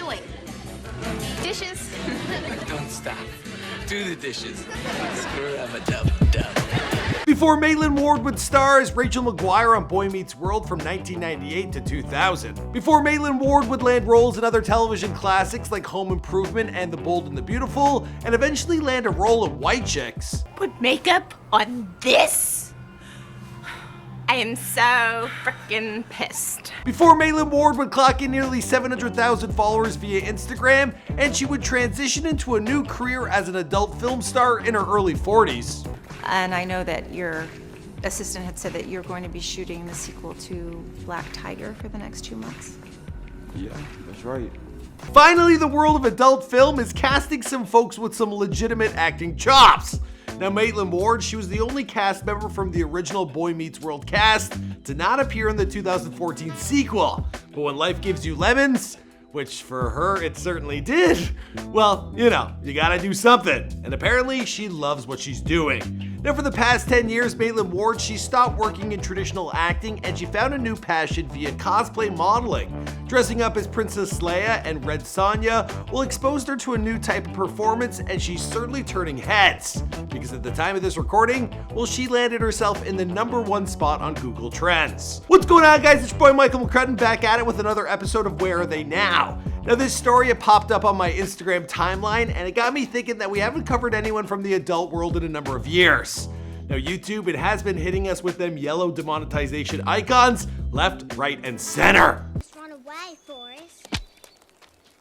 doing? Dishes? Don't stop. Do the dishes. Screw them a dub. Before Maitland Ward would star as Rachel McGuire on Boy Meets World from 1998 to 2000. Before Maitland Ward would land roles in other television classics like Home Improvement and The Bold and the Beautiful, and eventually land a role in White Chicks. Put makeup on this? I am so frickin' pissed. Before Maitland Ward would clock in nearly 700,000 followers via Instagram, and she would transition into a new career as an adult film star in her early 40s. And I know that your assistant had said that you're going to be shooting the sequel to Black Tiger for the next 2 months. Yeah, that's right. Finally, the world of adult film is casting some folks with some legitimate acting chops. Now, Maitland Ward, she was the only cast member from the original Boy Meets World cast to not appear in the 2014 sequel. But when life gives you lemons, which for her it certainly did, well, you know, you gotta do something. And apparently she loves what she's doing. Now, for the past 10 years, Maitland Ward, she stopped working in traditional acting and she found a new passion via cosplay modeling. Dressing up as Princess Leia and Red Sonja will expose her to a new type of performance, and she's certainly turning heads. Because at the time of this recording, well, she landed herself in the #1 spot on Google Trends. What's going on, guys? It's your boy Michael McCrudden back at it with another episode of Where Are They Now? Now, this story, it popped up on my Instagram timeline, and it got me thinking that we haven't covered anyone from the adult world in a number of years. Now, YouTube, it has been hitting us with them yellow demonetization icons left, right, and center. Just run away, Forrest.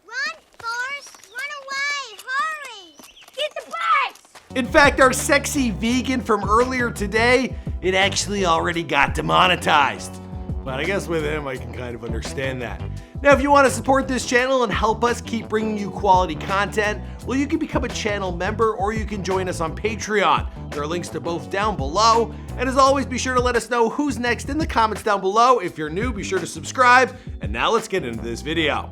Run, Forrest! Run away! Hurry! Get the bus! In fact, our sexy vegan from earlier today, it actually already got demonetized. But I guess with him, I can kind of understand that. Now, if you want to support this channel and help us keep bringing you quality content, well, you can become a channel member or you can join us on Patreon. There are links to both down below. And as always, be sure to let us know who's next in the comments down below. If you're new, be sure to subscribe. And now let's get into this video.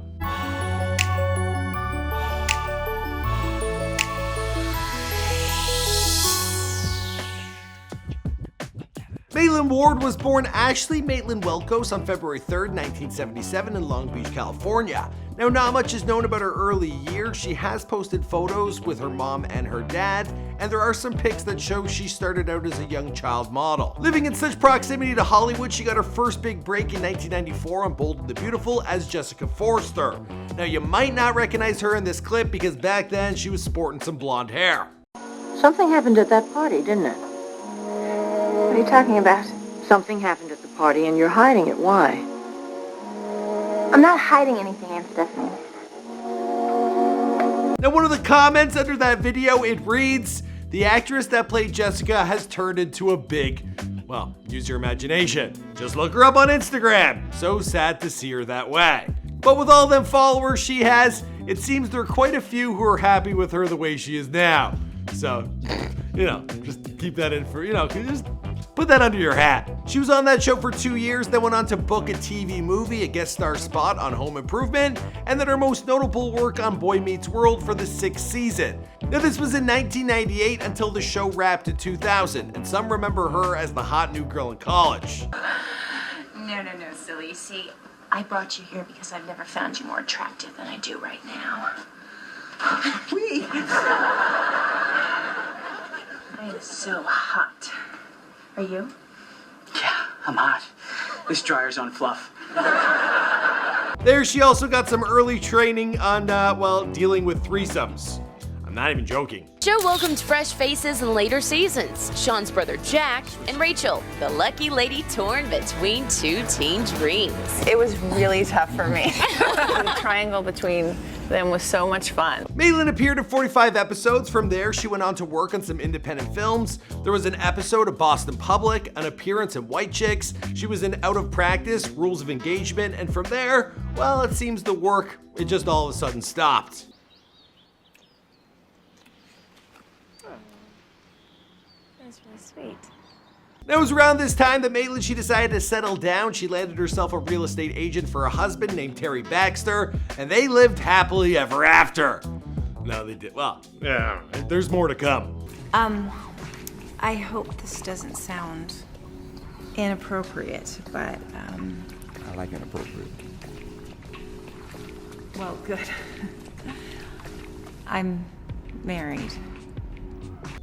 Maitland Ward was born Ashley Maitland Welkos on February 3rd, 1977 in Long Beach, California. Now, not much is known about her early years. She has posted photos with her mom and her dad, and there are some pics that show she started out as a young child model. Living in such proximity to Hollywood, she got her first big break in 1994 on Bold and the Beautiful as Jessica Forster. Now, you might not recognize her in this clip because back then she was sporting some blonde hair. Something happened at that party, didn't it? What are you talking about? Something happened at the party and you're hiding it. Why? I'm not hiding anything, Aunt Stephanie. Now, one of the comments under that video, it reads, "The actress that played Jessica has turned into a big," well, use your imagination. Just look her up on Instagram. So sad to see her that way. But with all them followers she has, it seems there are quite a few who are happy with her the way she is now. So, you know, just keep that in for, you know, just put that under your hat. She was on that show for 2 years, then went on to book a TV movie, a guest star spot on Home Improvement, and then her most notable work on Boy Meets World for the 6th season. Now, this was in 1998 until the show wrapped in 2000, and some remember her as the hot new girl in college. No, silly. See, I brought you here because I've never found you more attractive than I do right now. Please. I am so hot. Are you? Yeah, I'm hot. This dryer's on fluff. There, she also got some early training on, well, dealing with threesomes. I'm not even joking. Show welcomed fresh faces in later seasons. Sean's brother Jack and Rachel, the lucky lady torn between two teen dreams. It was really tough for me. The triangle between them was so much fun. Maitland appeared in 45 episodes. From there, she went on to work on some independent films. There was an episode of Boston Public, an appearance in White Chicks. She was in Out of Practice, Rules of Engagement, and from there, well, it seems the work, it just all of a sudden stopped. That's really sweet. Now, it was around this time that Maitland, she decided to settle down. She landed herself a real estate agent for a husband named Terry Baxter, and they lived happily ever after. No, they did. Well, yeah, there's more to come. I hope this doesn't sound inappropriate, but I like inappropriate. Well, good. I'm married.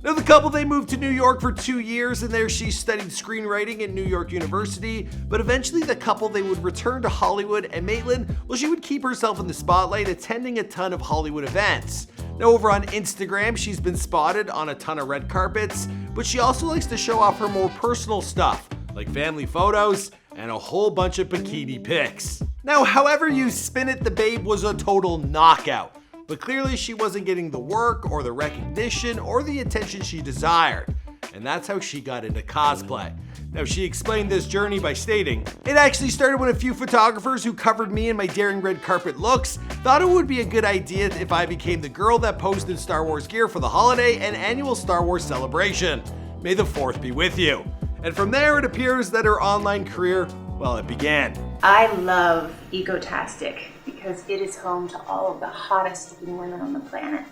Now the couple, they moved to New York for 2 years, and there she studied screenwriting at New York University, but eventually the couple, they would return to Hollywood, and Maitland, well, she would keep herself in the spotlight attending a ton of Hollywood events. Now over on Instagram, she's been spotted on a ton of red carpets, but she also likes to show off her more personal stuff, like family photos and a whole bunch of bikini pics. Now, however you spin it, the babe was a total knockout. But clearly she wasn't getting the work or the recognition or the attention she desired. And that's how she got into cosplay. Now she explained this journey by stating, "It actually started when a few photographers who covered me in my daring red carpet looks thought it would be a good idea if I became the girl that posed in Star Wars gear for the holiday and annual Star Wars celebration. May the 4th be with you." And from there it appears that her online career, well, it began. I love Egotastic because it is home to all of the hottest looking women on the planet.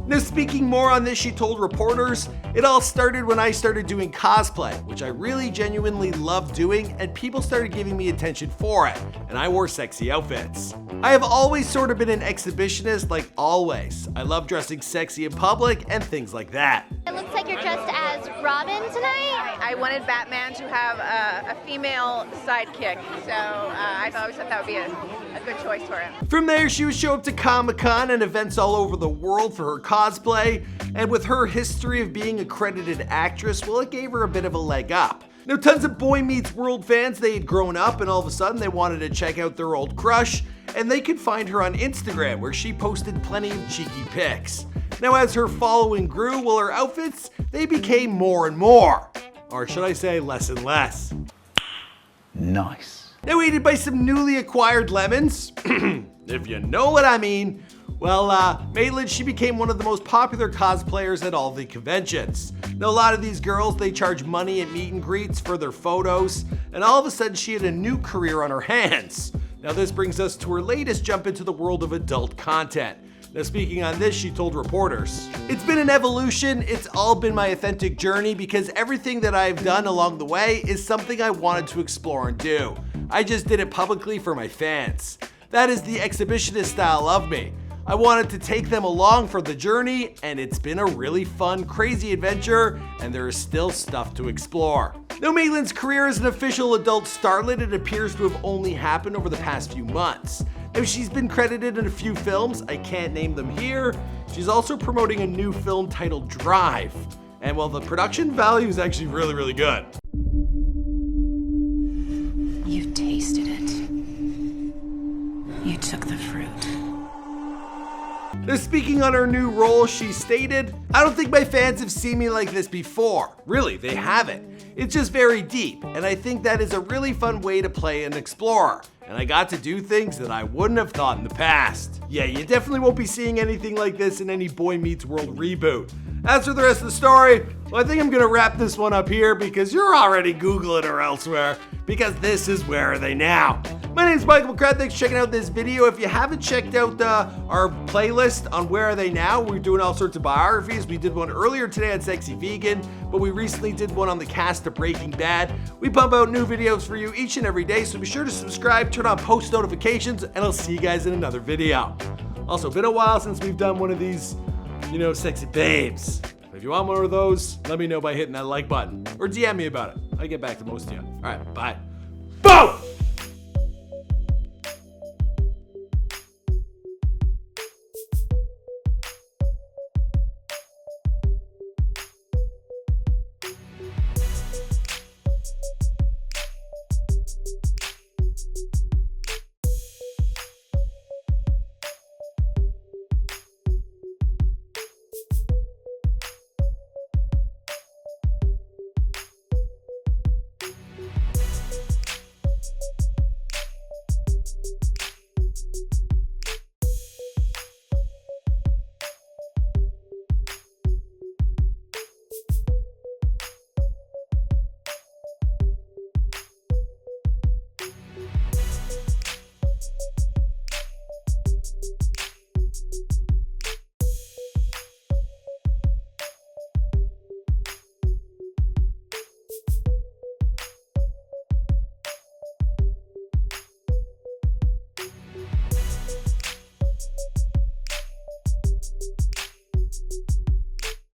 Now speaking more on this, she told reporters, "It all started when I started doing cosplay, which I really genuinely loved doing, and people started giving me attention for it, and I wore sexy outfits. I have always sort of been an exhibitionist, like always. I love dressing sexy in public and things like that." It looks like you're dressed as Robin tonight. I wanted Batman to have a female sidekick, so I always thought that would be a good choice for him. From there, she would show up to Comic-Con and events all over the world for her cosplay, and with her history of being a credited actress, well, it gave her a bit of a leg up. Now, tons of Boy Meets World fans, they had grown up and all of a sudden they wanted to check out their old crush, and they could find her on Instagram where she posted plenty of cheeky pics. Now, as her following grew, well, her outfits, they became more and more. Or should I say less and less. Nice. Now, aided by some newly acquired lemons, if you know what I mean, well, Maitland, she became one of the most popular cosplayers at all the conventions. Now, a lot of these girls, they charge money at meet and greets for their photos, and all of a sudden she had a new career on her hands. Now, this brings us to her latest jump into the world of adult content. Now, speaking on this, she told reporters, "It's been an evolution. It's all been my authentic journey because everything that I've done along the way is something I wanted to explore and do. I just did it publicly for my fans. That is the exhibitionist style of me. I wanted to take them along for the journey, and it's been a really fun, crazy adventure, and there is still stuff to explore." Now, Maitland's career as an official adult starlet, it appears to have only happened over the past few months. Now, she's been credited in a few films, I can't name them here. She's also promoting a new film titled Drive. And well, the production value is actually really, really good. You tasted it. You took the fruit. Now, speaking on her new role, she stated, "I don't think my fans have seen me like this before. Really, they haven't. It's just very deep, and I think that is a really fun way to play an explorer. And I got to do things that I wouldn't have thought in the past. Yeah, you definitely won't be seeing anything like this in any Boy Meets World reboot." As for the rest of the story, well, I think I'm gonna wrap this one up here because you're already Googling her elsewhere, because this is Where Are They Now? My name is Michael McCrath. Thanks for checking out this video. If you haven't checked out our playlist on Where Are They Now, we're doing all sorts of biographies. We did one earlier today on Sexy Vegan, but we recently did one on the cast of Breaking Bad. We pump out new videos for you each and every day, so be sure to subscribe, turn on post notifications, and I'll see you guys in another video. Also, been a while since we've done one of these, you know, sexy babes. If you want one of those, let me know by hitting that like button or DM me about it. I get back to most of you. All right, bye. Boom!